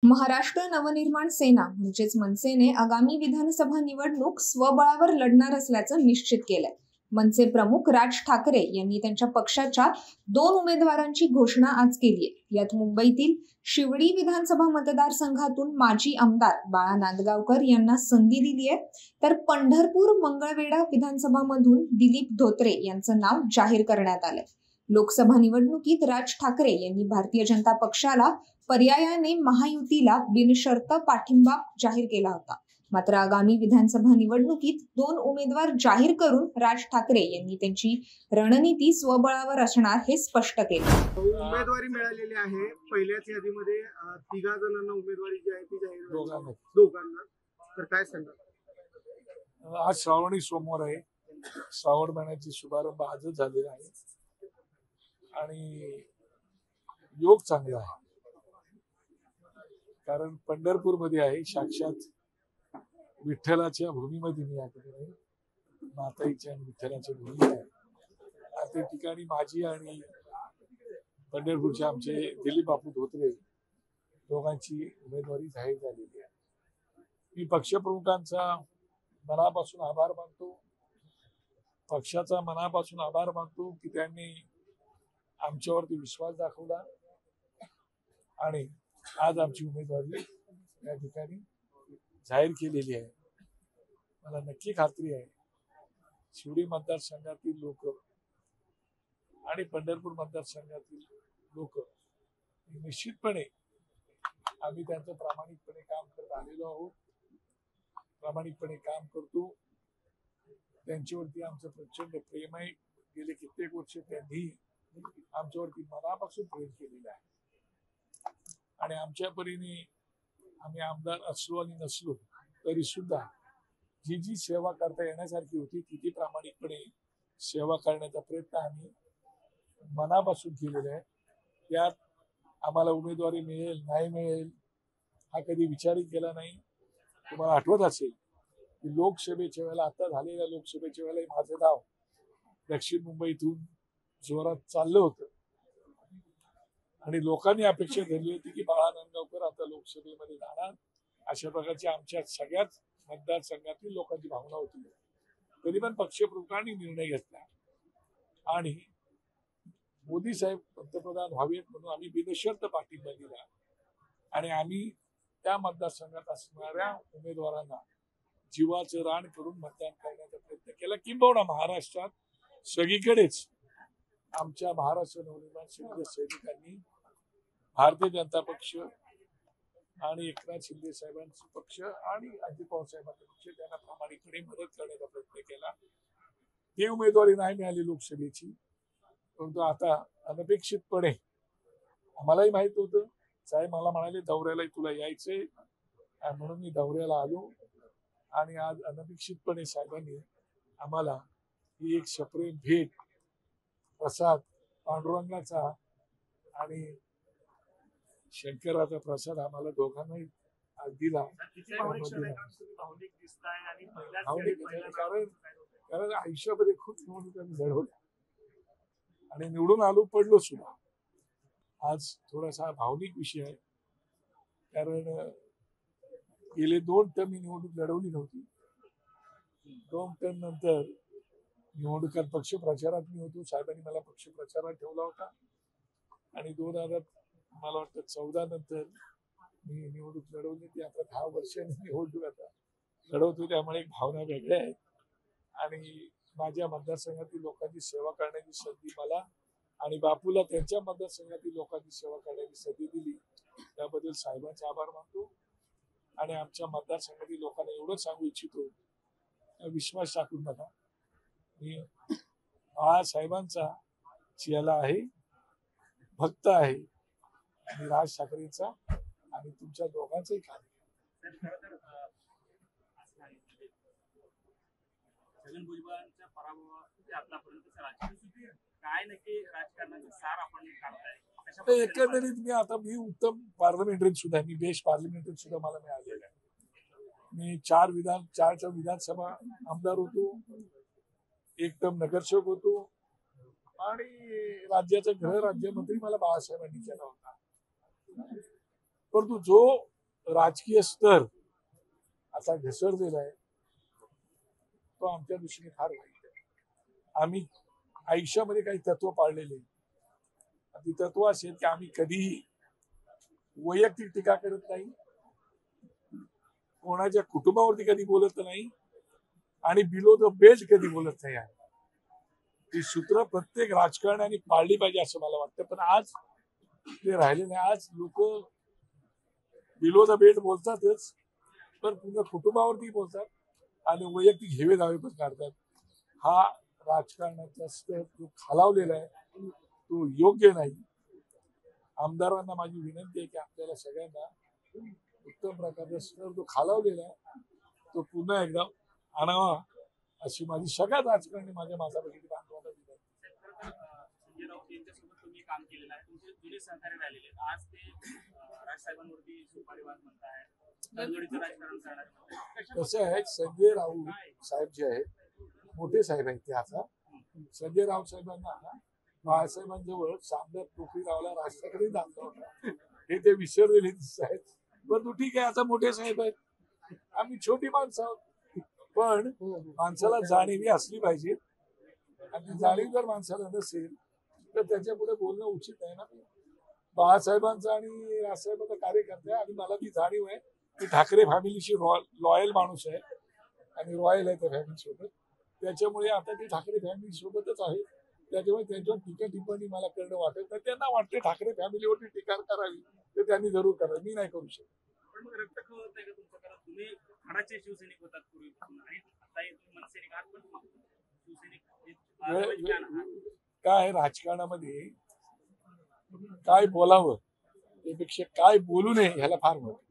महाराष्ट्र नवनिर्माण सेना म्हणजेच मनसेने आगामी विधानसभा निवडणूक स्वबळावर लढणार असल्याचं निश्चित केलंय। मनसे प्रमुख राज ठाकरे यांनी त्यांच्या पक्षाच्या 2 उमेदवारांची घोषणा आज केली आहे। यात मुंबईतील शिवडी विधानसभा मतदारसंघातून माजी आमदार बाळा नांदगावकर यांना संधी दिली आहे, तर पंढरपूर मंगळवेढा विधानसभामधून दिलीप धोत्रे यांचं नाव जाहीर करण्यात आलंय। लोकसभा निवडणुकीत राज ठाकरे यांनी भारतीय जनता पक्षाला पर्यायाने महायुतीला बिनशर्त पाठिंबा जाहीर केला होता। मात्र आगामी विधानसभा निवडणुकीत 2 उमेदवार जाहीर करून राज ठाकरे यांनी त्यांची रणनीती स्वबळावर असणार हे स्पष्ट केले। उमेदवारी मिळालेली आहे। पहिल्याच यादीमध्ये 3 जणांना उमेदवारी जी आहे ती जाहीर दोघांना तर काय सांगाल? आज श्रावणी सोमवार आहे। श्रावण महिन्याची शुभारंभ आजच झालेला आहे आणि योग चांगला आहे, कारण पंढरपूर मध्ये आहे, साक्षात विठ्ठलाच्या भूमीमध्ये मी आहे, माताईच्या आणि विठ्ठलाच्या भूमी आहे। त्या ठिकाणी माझी आणि पंढरपूरचे आमचे दिलीप बापू धोत्रे दोघांची उमेदवारी जाहीर झालेली आहे। मी पक्षप्रमुखांचा मनापासून आभार मानतो, पक्षाचा मनापासून आभार मानतो की त्यांनी आमच्यावरती विश्वास दाखवला आणि आज आमची उमेदवारी या ठिकाणी जाहीर केलेली आहे। मला नक्की खात्री आहे शिवडी मतदारसंघातील लोक आणि पंढरपूर मतदारसंघातील लोक निश्चितपणे आम्ही त्यांचं प्रामाणिकपणे काम करत आलेलो आहोत, प्रामाणिकपणे काम करतो। त्यांच्यावरती आमचं प्रचंड प्रेम आहे। गेले कित्येक वर्ष त्यांनी आमच्यावरती मनापासून प्रेम केलेलं आहे आणि आमच्या परीने आम्ही आमदार असलो आणि नसलो तरी सुद्धा जी सेवा करता येण्यासारखी होती ती प्रामाणिकपणे सेवा करण्याचा प्रयत्न आम्ही मनापासून केलेला आहे। त्यात आम्हाला उमेदवारी मिळेल नाही मिळेल हा कधी विचारही केला नाही। तुम्हाला आठवत असेल की लोकसभेच्या वेळेला, आता झालेल्या लोकसभेच्या वेळेला माझं नाव दक्षिण मुंबईतून जोरात चाललं होतं आणि लोकांनी अपेक्षा धरली होती की बाळा नांदगावकर आता लोकसभेमध्ये जाणार, अशा प्रकारची आमच्या सगळ्याच मतदारसंघातील लोकांची भावना होती। तरी पण पक्षप्रमुखांनी निर्णय घेतला आणि मोदी साहेब पंतप्रधान व्हावेत म्हणून आम्ही बिनशर्त पाठिंबा दिला आणि आम्ही त्या मतदारसंघात असणाऱ्या उमेदवारांना जीवाचं रान करून मतदान करण्याचा प्रयत्न केला। किंबहुना महाराष्ट्रात सगळीकडेच आमच्या महाराष्ट्र नवनिर्माण सेनेच्या सैनिकांनी भारतीय जनता पक्ष आणि एकनाथ शिंदे साहेबांचा पक्ष आणि अजित पवार साहेबांचा पक्ष त्यांना प्रामाणिकपणे मदत करण्याचा प्रयत्न केला। ती उमेदवारी नाही मिळाली लोकसभेची, परंतु आता अनपेक्षितपणे आम्हालाही माहित होतं, साहेब मला म्हणाले दौऱ्याला तुला यायचंय म्हणून मी दौऱ्याला आलो आणि आज अनपेक्षितपणे साहेबांनी आम्हाला ही एक सप्रेम भेट, प्रसाद पांडुरंगाचा आणि शंकराचा प्रसाद आम्हाला दोघांनाही आज दिला। कारण आयुष्यामध्ये खूप निवडणुकांनी लढवल्या आणि निवडून आलो, पडलो सुद्धा। आज थोडासा भावनिक विषय आहे, कारण गेले 2 टर्म मी निवडणूक लढवली नव्हती। 2 टर्म नंतर निवडणुकात पक्ष प्रचारात मी होतो, साहेबांनी मला पक्ष प्रचारात ठेवला होता आणि 2014 नंतर मी निवडणूक लढवली ती आता 10 वर्षांनी निवडणूक आता लढवतो, त्यामुळे एक भावना वेगळ्या आहेत आणि माझ्या मतदारसंघातील लोकांची सेवा करण्याची संधी मला आणि बापूला त्यांच्या मतदारसंघातील लोकांची सेवा करण्याची संधी दिली, त्याबद्दल साहेबांचे आभार मानतो आणि आमच्या मतदारसंघातील लोकांना एवढंच सांगू इच्छितो, विश्वास टाकू नका, मी बाळासाहेबांचा चेला आहे, भक्त आहे आणि राज ठाकरेंचा आणि तुमच्या दोघांचाही कार्य। छगन भुजबळांच्या पराभवासाठी आतापर्यंत काय नक्की राजकारणाचा सार आपण काढताय? एकंदरीत मी उत्तम पार्लमेंटरीन सुद्धा, मी बेस्ट पार्लमेंटरीन सुद्धा मला मिळालेला आहे। मी 4 विधानसभा आमदार होतो, 1 टर्म नगरसेवक होतो आणि राज्याचा गृह राज्यमंत्री मला बाळासाहेबांनी केला होता। परंतु जो राजकीय स्तर असा घसरलेला आहे तो आमच्या दृष्टीने फार वाईट आहे. आम्ही आयुष्यामध्ये काही तत्व पाळलेले आहेत. ती तत्व असेल की आम्ही कधीही वैयक्तिक टीका करत नाही, कोणाच्या कुटुंबावरती कधी बोलत नाही आणि बिलो द बेल्ट कधी बोलत नाही. ती सूत्र प्रत्येक राजकारण्याने पाळली पाहिजे असं मला वाटतं. पण आज ते राहिले नाही. आज लोक बिलो द बेल्ट बोलतातच, पण पुन्हा कुटुंबावरती बोलतात आणि वैयक्तिक हेवे दावे पण काढतात. हा राजकारणाचा स्तर जो खालावलेला आहे तो योग्य नाही. आमदारांना माझी विनंती आहे की आपल्याला सगळ्यांना उत्तम प्रकारचा स्तर जो खालावलेला आहे तो पुन्हा एकदा आणावा अशी माझी सगळ्यात राजकारणी माझ्या मातापैकी बांधवांना विनंती. संजय राऊत यांच्यासोबत तुम्ही काम केलेलं आहे, तुमचे जुने सहकारी राहिलेले आहेत. आज ते राजसाहेबांवरती सुपारीवाद म्हणताय, तडजोडीचं राजकारण करणार म्हणताय. कसं आहे, संजय राऊत साहेब जे आहेत मोठे साहेब आहेत ते. आता संजय राऊत साहेबांना बाळासाहेबांजवळ सामन्यात टोपी लावला राज ठाकरे दाखला होता हे ते विसरलेले दिसत आहेत. परंतु ठीक आहे, आता मोठे साहेब आहेत, आम्ही छोटी माणसं आहोत. पण माणसाला जाणीव असली पाहिजे आणि जाणीव जर माणसाला नसेल तर त्याच्या पुढे बोलणं उचित आहे ना. बाळासाहेबांचा आणि राजसाहेबांचा कार्यकर्ता आहे आणि मला ती जाणीव आहे की ठाकरे फॅमिलीशी लॉयल माणूस आहे आणि रॉयल आहे त्या फॅमिली सोबत. त्याच्यामुळे आता ते ठाकरे फॅमिली सोबतच आहे. त्याच्यामुळे त्यांच्यावर टीका टिप्पणी मला करणं वाटत नाही. त्यांना वाटते ठाकरे फॅमिलीवरती टीका करावी तर त्यांनी जरूर करावी, मी नाही करू शकत. पण मग रक्त खवत नाही का तुमचं? कारण तुम्ही हाडाचे शिवसैनिक होतात पूर्वीपासून आणि आताही तुम्ही मनसैनिक आहात, पण शिवसैनिक काय राजकारणामध्ये काय बोलावं त्यापेक्षा काय बोलू नये ह्याला फार महत्व.